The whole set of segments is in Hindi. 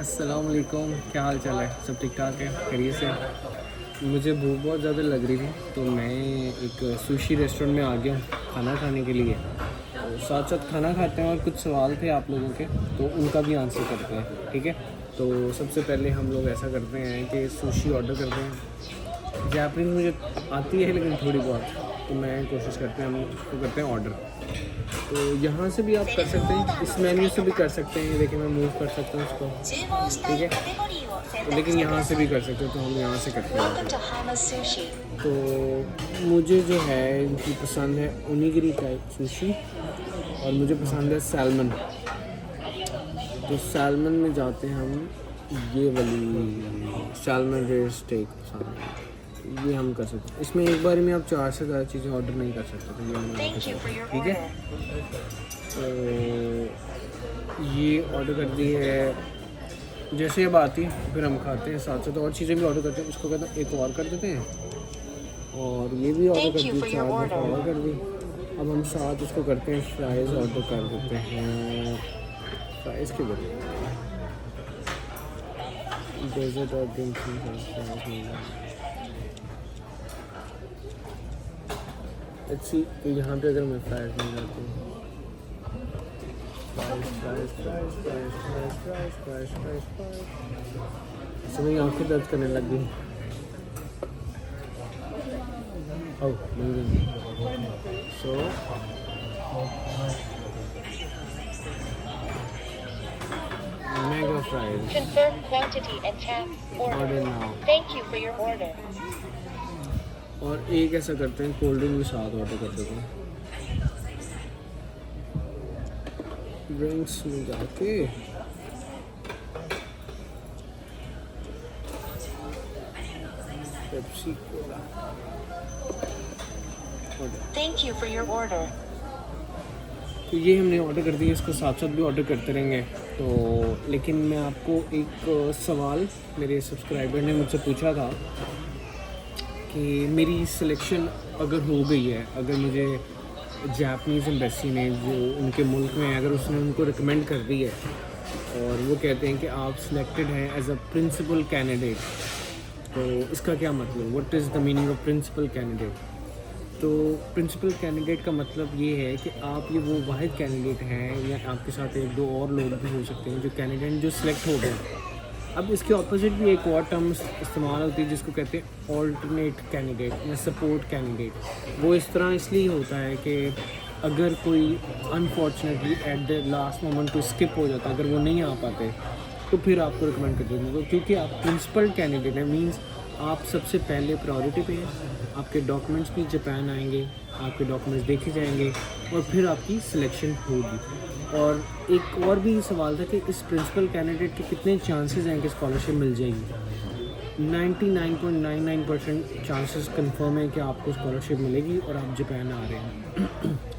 अस्सलाम वालेकुम, क्या हाल चाल है? सब ठीक ठाक है, खैरियत से? मुझे भूख बहुत ज़्यादा लग रही थी तो मैं एक सुशी रेस्टोरेंट में आ गया हूँ खाना खाने के लिए। तो साथ साथ खाना खाते हैं और कुछ सवाल थे आप लोगों के, तो उनका भी आंसर करते हैं, ठीक है? तो सबसे पहले हम लोग ऐसा करते हैं कि सुशी ऑर्डर करते हैं। जापानीज़ मुझे आती है लेकिन थोड़ी बहुत, तो मैं कोशिश करते हैं, हम उसको करते हैं ऑर्डर। तो यहाँ से भी आप कर सकते हैं, इस मेन्यू से भी कर सकते हैं। देखिए मैं मूव कर सकता हूँ उसको, ठीक है? तो लेकिन यहाँ से भी कर सकते हो, तो हम यहाँ से करते हैं। तो मुझे जो है इनकी पसंद है ओनिगिरी टाइप सुशी, और मुझे पसंद है सैल्मन। तो सैल्मन में जाते हैं हम, ये वाली सैल्मन रेयर स्टेक पसंद है, ये हम कर सकते हैं। इसमें एक बार में आप 4 से ज़्यादा चीज़ें ऑर्डर नहीं कर सकते, तो ये हम कर सकते हैं, ठीक है? तो ये ऑर्डर कर दी है, जैसे अब आती है फिर हम खाते हैं। साथ साथ और चीज़ें भी ऑर्डर करते हैं, उसको कहते हैं एक और कर देते हैं, और ये भी ऑर्डर कर दी, 4 दफ़ा ऑर्डर कर दी। अब हम साथ इसको करते हैं, फ्राइज़ ऑर्डर कर देते हैं, फ्राइज़ के बदले डेजर्ट और ड्रिंक अच्छी। तो यहाँ पे अगर मैं फ्राइज़ नहीं जाती हूँ, मेरी आँखें दर्द करने लग गई। So mega fries Confirm quantity and tap order order. Now. Thank you for your order. और एक ऐसा करते हैं, कोल्ड ड्रिंक भी साथ ऑर्डर कर देते हैं। ड्रिंक्स में जाके Pepsi Cola order. Thank you for your order. तो ये हमने ऑर्डर कर दिया, इसको साथ साथ भी ऑर्डर करते रहेंगे। तो लेकिन मैं आपको एक सवाल, मेरे सब्सक्राइबर ने मुझसे पूछा था कि मेरी सिलेक्शन अगर हो गई है, अगर मुझे जापानीज़ एम्बेसी ने जो उनके मुल्क में अगर उसने उनको रिकमेंड कर दी है, और वो कहते हैं कि आप सिलेक्टेड हैं एज अ प्रिंसिपल कैंडिडेट, तो इसका क्या मतलब, what is the meaning of principal candidate? तो प्रिंसिपल कैंडिडेट का मतलब ये है कि आप ये वो वाहिद कैंडिडेट हैं, या आपके साथ एक दो और लोग भी हो सकते हैं जो कैंडिडेट जो सिलेक्ट हो गए। अब इसके ऑपोजिट भी एक और टर्म इस्तेमाल होती है जिसको कहते हैं ऑल्टरनेट कैंडिडेट या सपोर्ट कैंडिडेट। वो इस तरह इसलिए होता है कि अगर कोई unfortunately at the last moment कोई स्किप हो जाता है, अगर वो नहीं आ पाते, तो फिर आपको रिकमेंड कर देते हैं। तो क्योंकि आप प्रिंसिपल कैंडिडेट हैं, मीन्स आप सबसे पहले प्रायोरिटी पे हैं। आपके डॉक्यूमेंट्स भी जापान आएंगे, आपके डॉक्यूमेंट्स देखे जाएंगे, और फिर आपकी सिलेक्शन होगी। और एक और भी सवाल था कि इस प्रिंसिपल कैंडिडेट के कितने चांसेस हैं कि स्कॉलरशिप मिल जाएगी। 99.99% चांसेस कंफर्म है कि आपको स्कॉलरशिप मिलेगी और आप जापान आ रहे हैं।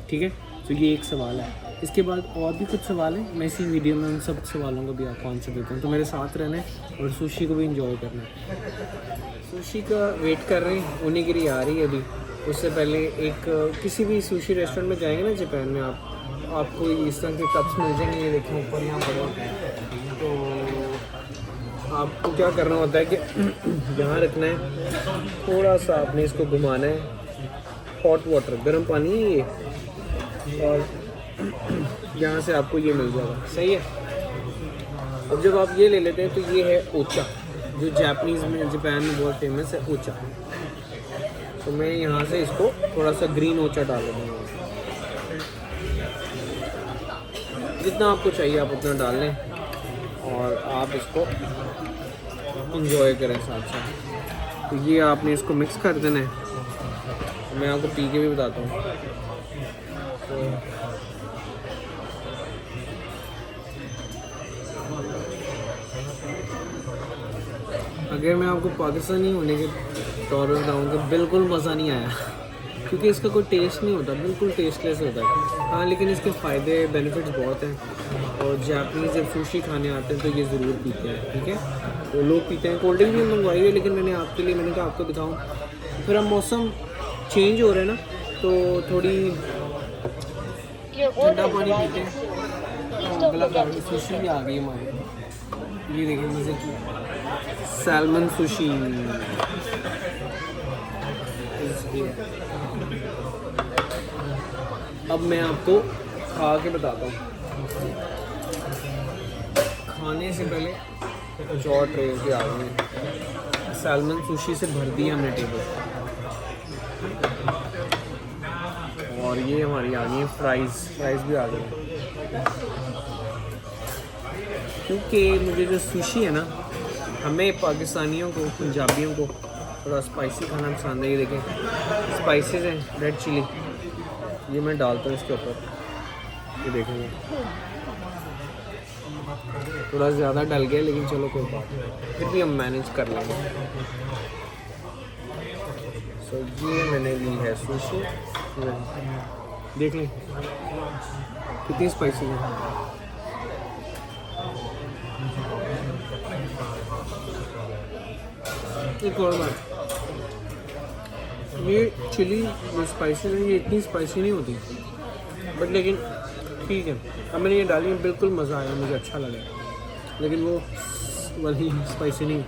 ठीक है, तो ये एक सवाल है। इसके बाद और भी कुछ सवाल हैं, मैं इसी वीडियो में उन सब सवालों का भी आपको आंसर देता हूँ। तो मेरे साथ रहना है और सुशी को भी इंजॉय करना है। सुशी का वेट कर रहे हैं, ओनिगिरी आ रही है अभी। उससे पहले एक किसी भी सुशी रेस्टोरेंट में जाएंगे ना जापान में, आपको इस तरह के कप्स मिल जाएंगे। ये देखिए ऊपर यहाँ पड़े होते हैं। तो आपको क्या करना होता है कि यहाँ रखना है, थोड़ा सा आपने इसको घुमाना है। हॉट वाटर, गर्म पानी है ये, और यहाँ से आपको ये मिल जाएगा, सही है। अब जब आप ये ले लेते हैं तो ये है ओचा, जो जापानीज़ में जापान में बहुत फेमस है, ओचा। तो मैं यहाँ से इसको थोड़ा सा ग्रीन ओचा डाल दूँगा। जितना आपको चाहिए आप उतना डाल लें, और आप इसको इंजॉय करें साथ साथ। तो ये आपने इसको मिक्स कर देना है। मैं आपको पी के भी बताता हूँ। तो अगर मैं आपको पाकिस्तानी होने के तौर पर बताऊँ तो बिल्कुल मज़ा नहीं आया, क्योंकि इसका कोई टेस्ट नहीं होता, बिल्कुल टेस्टलेस होता है। हाँ, लेकिन इसके फ़ायदे बेनिफिट्स बहुत हैं, और जापानीज़ जब सुशी खाने आते हैं तो ये ज़रूर पीते हैं, ठीक है? तो लोग पीते हैं। कोल्ड ड्रिंक भी मंगवाई है, लेकिन मैंने आपके लिए, मैंने कहा आपको दिखाऊँ। फिर अब मौसम चेंज हो रहा है ना, तो थोड़ी ठंडा पानी पीते हैं। गला सुशी भी आ गई हमारी। ये देखिए मज़े की सैल्मन सुशी। अब मैं आपको खा के बताता हूँ। खाने से पहले कुछ और ट्रे के आ गए। सैल्मन सुशी से भर दिया हमने टेबल। और ये हमारी आ गई है फ्राइज़ भी आ गई हैं। क्योंकि मुझे जो सुशी है ना, हमें पाकिस्तानियों को, पंजाबियों को थोड़ा स्पाइसी खाना पसंद है। ये देखें स्पाइसेस हैं, रेड चिली, ये मैं डालता हूँ इसके ऊपर। ये देखेंगे थोड़ा ज़्यादा डल गया, लेकिन चलो कोई बात नहीं, फिर भी हम मैनेज कर लेंगे। सो ये मैंने ली है सुशी, देख लें कितनी स्पाइसी है। एक और बात, ये चिली जो स्पाइसी है ये इतनी स्पाइसी नहीं होती, बट लेकिन ठीक है। अब मैंने ये डाली है, बिल्कुल मज़ा आया, मुझे अच्छा लगा, लेकिन वो वाली स्पाइसी नहीं।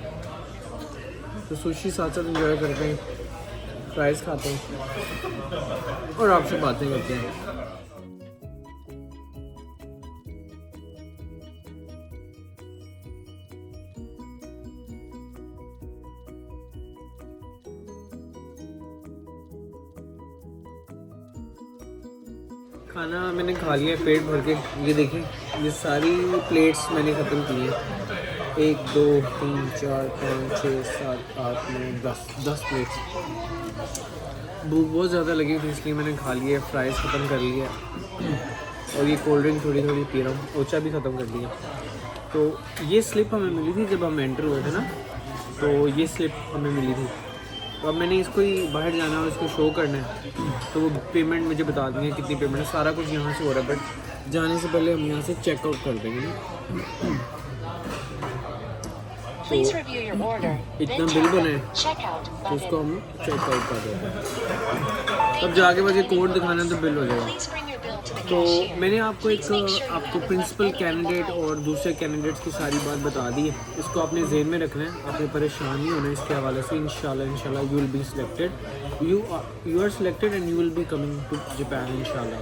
तो सुशी साथ साथ एंजॉय करते हैं, फ्राइज़ खाते हैं और आपसे बातें करते हैं। खाना मैंने खा लिया है पेट भर के। ये देखें, ये सारी प्लेट्स मैंने ख़त्म की हैं। 1 2 3 4 5 6 7 8 9 10 प्लेट्स। भूख बहुत ज़्यादा लगी थी, इसलिए मैंने खा लिया है, फ्राइज़ ख़त्म कर लिया और ये कोल्ड ड्रिंक थोड़ी थोड़ी पी रहा हूँ। ओचा भी ख़त्म कर लिया। तो ये स्लिप हमें मिली थी जब हम एंटर हुए थे ना, तो ये स्लिप हमें मिली थी। तो अब मैंने इसको ही बाहर जाना है और इसको शो करना है, तो वो पेमेंट मुझे बता देंगे कितनी पेमेंट है। सारा कुछ यहाँ से हो रहा है, बट जाने से पहले हम यहाँ से चेकआउट कर देंगे ना। तो इतना बिल बना है, तो इसको हम चेकआउट कर देते हैं। तब जाके बस ये कोड दिखाना है तो बिल हो जाएगा। तो मैंने आपको आपको प्रिंसिपल कैंडिडेट और दूसरे कैंडिडेट्स की सारी बात बता दी है। इसको आपने ज़हन में रखना है, आपने परेशान नहीं होना है इसके हवाले से। इंशाल्लाह you will be selected, you are selected and you will be coming to Japan इंशाल्लाह।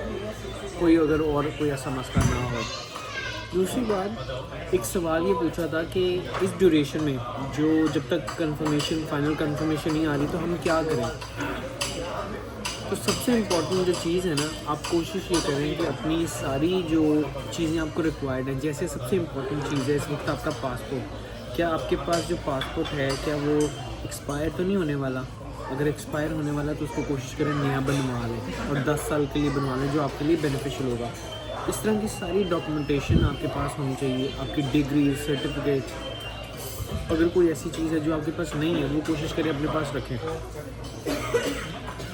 कोई अगर और कोई ऐसा मसला ना हो। दूसरी बात, एक सवाल ये पूछा था कि इस ड्यूरेशन में जो जब तक फाइनल कंफर्मेशन नहीं आ रही तो हम क्या करें। तो सबसे इम्पॉर्टेंट जो चीज़ है ना, आप कोशिश ये करें कि अपनी सारी जो चीज़ें आपको रिक्वायर्ड हैं, जैसे सबसे इम्पॉर्टेंट चीज़ है इस वक्त आपका पासपोर्ट। क्या आपके पास जो पासपोर्ट है क्या वो एक्सपायर तो नहीं होने वाला? अगर एक्सपायर होने वाला तो उसको कोशिश करें नया बनवा लें और 10 साल के लिए बनवा लें, जो आपके लिए बेनिफिशियल होगा। इस तरह की सारी डॉक्यूमेंटेशन आपके पास होनी चाहिए, आपकी डिग्री, सर्टिफिकेट। अगर कोई ऐसी चीज़ है जो आपके पास नहीं है, वो कोशिश करें अपने पास रखें,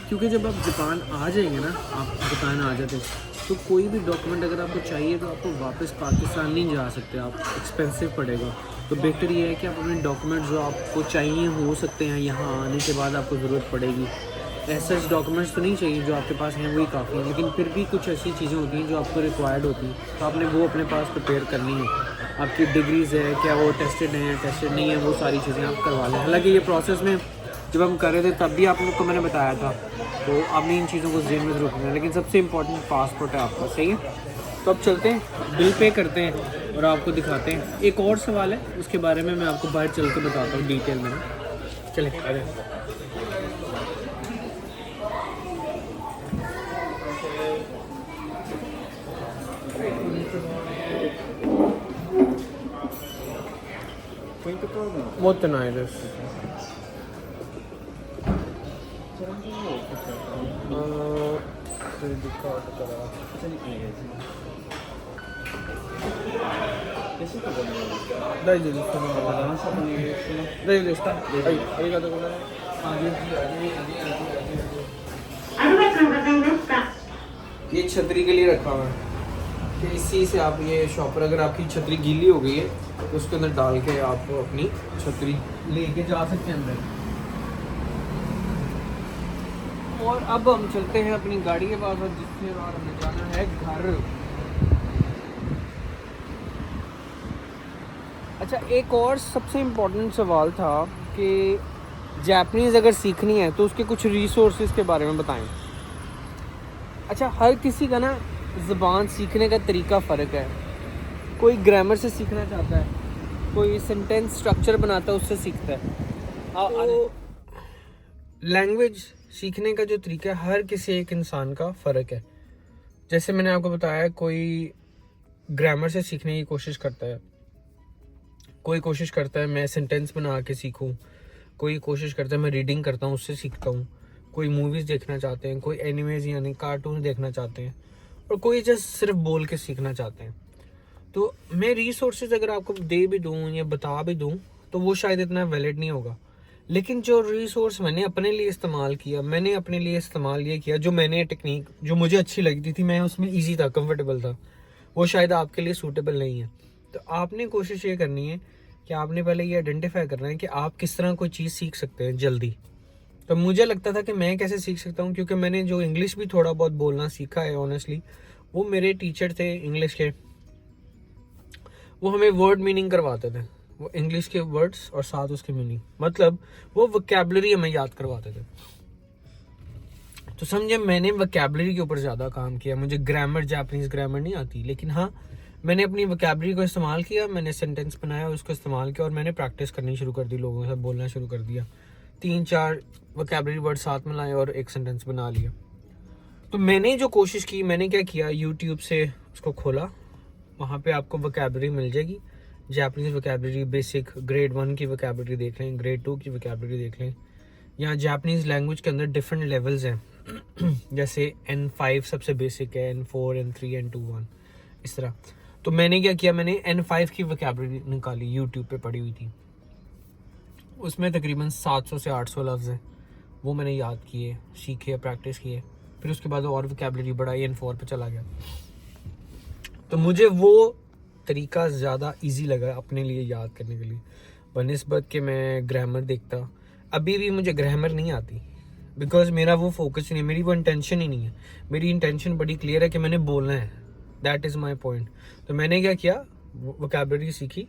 क्योंकि जब आप जापान आ जाएंगे ना, आप जापान आ जाते हैं तो कोई भी डॉक्यूमेंट अगर आपको चाहिए तो आपको वापस पाकिस्तान नहीं जा सकते, आप एक्सपेंसिव पड़ेगा। तो बेहतर ये है कि आप अपने डॉक्यूमेंट जो आपको चाहिए हो सकते हैं, यहाँ आने के बाद आपको ज़रूरत पड़ेगी। ऐसे डॉक्यूमेंट्स तो नहीं चाहिए, जो आपके पास हैं वही काफ़ी है, लेकिन फिर भी कुछ ऐसी चीज़ें होती हैं जो आपको रिक्वायर्ड होती हैं, तो आपने वो अपने पास प्रिपेयर करनी है। आपकी डिग्रीज़ है क्या वो टेस्टेड हैं, टेस्टेड नहीं है, वो सारी चीज़ें आप करवा लें। हालाँकि ये प्रोसेस में जब हम कर रहे थे तब भी आप लोग को मैंने बताया था, तो आपने इन चीज़ों को ज़हन में ज़रूर रखना है। लेकिन सबसे इम्पोर्टेंट पासपोर्ट है आपका, सही है। तो अब चलते हैं, बिल पे करते हैं और आपको दिखाते हैं। एक और सवाल है, उसके बारे में मैं आपको बाहर चल के बताता हूँ डिटेल में। चलें आ जाए। molto nice. Credit card から普通にいいですね。レシートご利用ですか？大丈夫です。何色お願いします。大丈夫ですか？はい、ありがとうございます。ありがとうございました。ये छतरी के लिए रखा हुआ है कि इसी से आप ये शॉपर, अगर आपकी छतरी गीली हो गई है तो उसके अंदर डाल के आप अपनी छतरी लेके जा सकते हैं अंदर। और अब हम चलते हैं अपनी गाड़ी के पास, जिससे और हमें जाना है घर। अच्छा, एक और सबसे इम्पोर्टेंट सवाल था कि जापानीज़ अगर सीखनी है तो उसके कुछ रिसोर्सेज के बारे में बताएं। अच्छा, हर किसी का ना ज़बान सीखने का तरीका फ़र्क है। कोई ग्रामर से सीखना चाहता है, कोई सेंटेंस स्ट्रक्चर बनाता है उससे सीखता है। तो लैंग्वेज सीखने का जो तरीका है हर किसी एक इंसान का फ़र्क है। जैसे मैंने आपको बताया, कोई ग्रामर से सीखने की कोशिश करता है, कोई कोशिश करता है मैं सेंटेंस बना के सीखूं, कोई कोशिश करता है मैं रीडिंग करता हूँ उससे सीखता हूँ, कोई मूवीज़ देखना चाहते हैं, कोई एनिमेज यानी कार्टून देखना चाहते हैं, और कोई जस्ट सिर्फ बोल के सीखना चाहते हैं। तो मैं रिसोर्सेज अगर आपको दे भी दूँ या बता भी दूँ तो वो शायद इतना वैलिड नहीं होगा। लेकिन जो रिसोर्स मैंने अपने लिए इस्तेमाल किया, मैंने अपने लिए इस्तेमाल ये किया, जो मैंने टेक्निक जो मुझे अच्छी लगती थी, मैं उसमें ईजी था, कंफर्टेबल था, वो शायद आपके लिए सूटेबल नहीं है। तो आपने कोशिश ये करनी है कि आपने पहले ये आइडेंटिफाई करना है कि आप किस तरह कोई चीज़ सीख सकते हैं जल्दी। तो मुझे लगता था कि मैं कैसे सीख सकता हूँ, क्योंकि मैंने जो इंग्लिश भी थोड़ा बहुत बोलना सीखा है ऑनेस्टली, वो मेरे टीचर थे इंग्लिश के, वो हमें वर्ड मीनिंग करवाते थे, वो इंग्लिश के वर्ड्स और साथ उसके मीनिंग, मतलब वो वोकैबुलरी हमें याद करवाते थे। तो समझे, मैंने वोकैबुलरी के ऊपर ज़्यादा काम किया। मुझे ग्रामर, जापानीज़ ग्रामर नहीं आती, लेकिन हाँ मैंने अपनी वोकैबुलरी को इस्तेमाल किया, मैंने सेंटेंस बनाया, उसको इस्तेमाल किया और मैंने प्रैक्टिस करनी शुरू कर दी, लोगों से बोलना शुरू कर दिया, 3-4 वोकैबुलरी वर्ड साथ में लाए और एक सेंटेंस बना लिया। तो मैंने जो कोशिश की, मैंने क्या किया, यूट्यूब से उसको खोला, वहाँ पे आपको वोकैबुलरी मिल जाएगी, जापानीज़ वोकैबुलरी बेसिक, ग्रेड 1 की वोकैबुलरी देख लें, ग्रेड 2 की वोकैबुलरी देख लें। यहाँ जापानीज़ लैंग्वेज के अंदर डिफरेंट लेवल्स हैं जैसे N5 सबसे बेसिक है, N4, N3, N2, 1 इस तरह। तो मैंने क्या किया, मैंने N5 की वोकैबुलरी निकाली, यूट्यूब पे पड़ी हुई थी, उसमें तकरीबन 700 से 800 लफ्ज़ हैं, वो मैंने याद किए, सीखे, प्रैक्टिस किए। फिर उसके बाद और वोकैबुलरी बढ़ाई, N4 पे चला गया। तो मुझे वो तरीका ज़्यादा इजी लगा अपने लिए याद करने के लिए, बनिस्बत कि मैं ग्रामर देखता। अभी भी मुझे ग्रामर नहीं आती, बिकॉज मेरा वो फोकस नहीं है, मेरी वो इंटेंशन ही नहीं है। मेरी इंटेंशन बड़ी क्लियर है कि मैंने बोलना है, दैट इज़ माई पॉइंट। तो मैंने क्या किया, वोकैबुलरी सीखी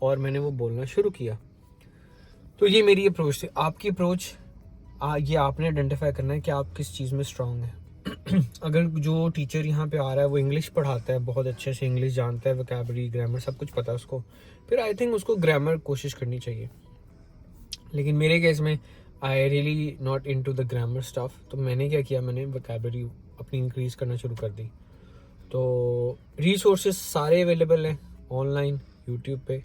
और मैंने वो बोलना शुरू किया। तो ये मेरी अप्रोच थी। आपकी अप्रोच ये आपने आइडेंटिफाई करना है कि आप किस चीज़ में स्ट्रांग है। अगर जो टीचर यहाँ पे आ रहा है वो इंग्लिश पढ़ाता है, बहुत अच्छे से इंग्लिश जानता है, वोकैबुलरी, ग्रामर सब कुछ पता है उसको, फिर आई थिंक उसको ग्रामर कोशिश करनी चाहिए। लेकिन मेरे केस में I really not into the grammar stuff, तो मैंने क्या किया, मैंने वोकैबुलरी अपनी इंक्रीज़ करना शुरू कर दी। तो रिसोर्सेज सारे अवेलेबल हैं ऑनलाइन यूट्यूब पे।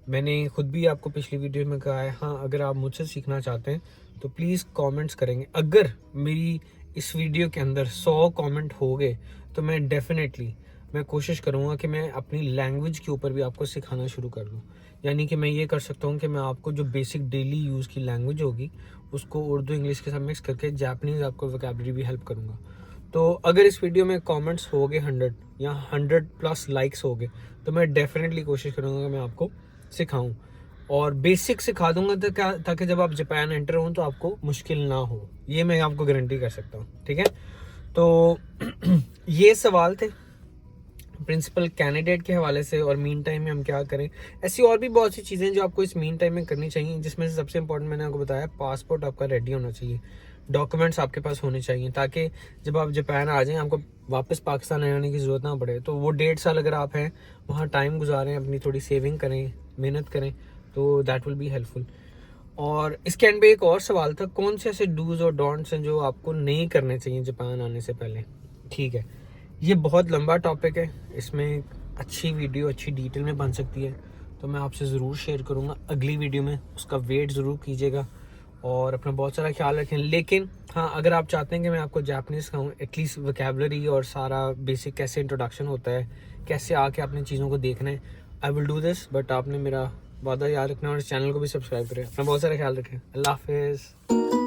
मैंने खुद भी आपको पिछली वीडियो में कहा है, हाँ अगर आप मुझसे सीखना चाहते हैं तो प्लीज़ कमेंट्स करेंगे। अगर मेरी इस वीडियो के अंदर 100 कमेंट हो गए तो मैं डेफिनेटली मैं कोशिश करूँगा कि मैं अपनी लैंग्वेज के ऊपर भी आपको सिखाना शुरू कर दूँ। यानी कि मैं ये कर सकता हूँ कि मैं आपको जो बेसिक डेली यूज़ की लैंग्वेज होगी उसको उर्दू इंग्लिश के साथ मिक्स करके जापानीज़ आपको वोकैबुलरी भी हेल्प करूँगा। तो अगर इस वीडियो में कमेंट्स हो गए 100 या 100+ लाइक्स हो गए तो मैं डेफिनेटली कोशिश करूँगा कि मैं आपको सिखाऊं और बेसिक सिखा दूंगा, ताकि जब आप जापान एंटर हों तो आपको मुश्किल ना हो। ये मैं आपको गारंटी कर सकता हूँ, ठीक है। तो ये सवाल थे प्रिंसिपल कैंडिडेट के हवाले से, और मीन टाइम में हम क्या करें। ऐसी और भी बहुत सी चीज़ें जो आपको इस मीन टाइम में करनी चाहिए, जिसमें से सबसे इंपॉर्टेंट मैंने आपको बताया, पासपोर्ट आपका रेडी होना चाहिए, डॉक्यूमेंट्स आपके पास होने चाहिए, ताकि जब आप जापान आ जाएं आपको वापस पाकिस्तान आने की ज़रूरत ना पड़े। तो वो 1.5 साल अगर आप हैं वहाँ टाइम गुजारें, अपनी थोड़ी सेविंग करें, मेहनत करें, तो दैट विल बी हेल्पफुल। और इसके एंड पे एक और सवाल था, कौन से ऐसे डूज और डोंट्स हैं जो आपको नहीं करने चाहिए जापान आने से पहले। ठीक है, ये बहुत लंबा टॉपिक है, इसमें अच्छी वीडियो अच्छी डिटेल में बन सकती है, तो मैं आपसे ज़रूर शेयर करूँगा अगली वीडियो में, उसका वेट ज़रूर कीजिएगा और अपना बहुत सारा ख्याल रखें। लेकिन हाँ, अगर आप चाहते हैं कि मैं आपको जापानीज़ सिखाऊँ, एटलीस्ट वोकैबुलरी और सारा बेसिक कैसे इंट्रोडक्शन होता है, कैसे आके आपने चीज़ों को देखना है, I will do this. But आपने मेरा वादा याद रखना और इस चैनल को भी सब्सक्राइब करें। अपना बहुत सारा ख्याल रखें। अल्लाह हाफिज़।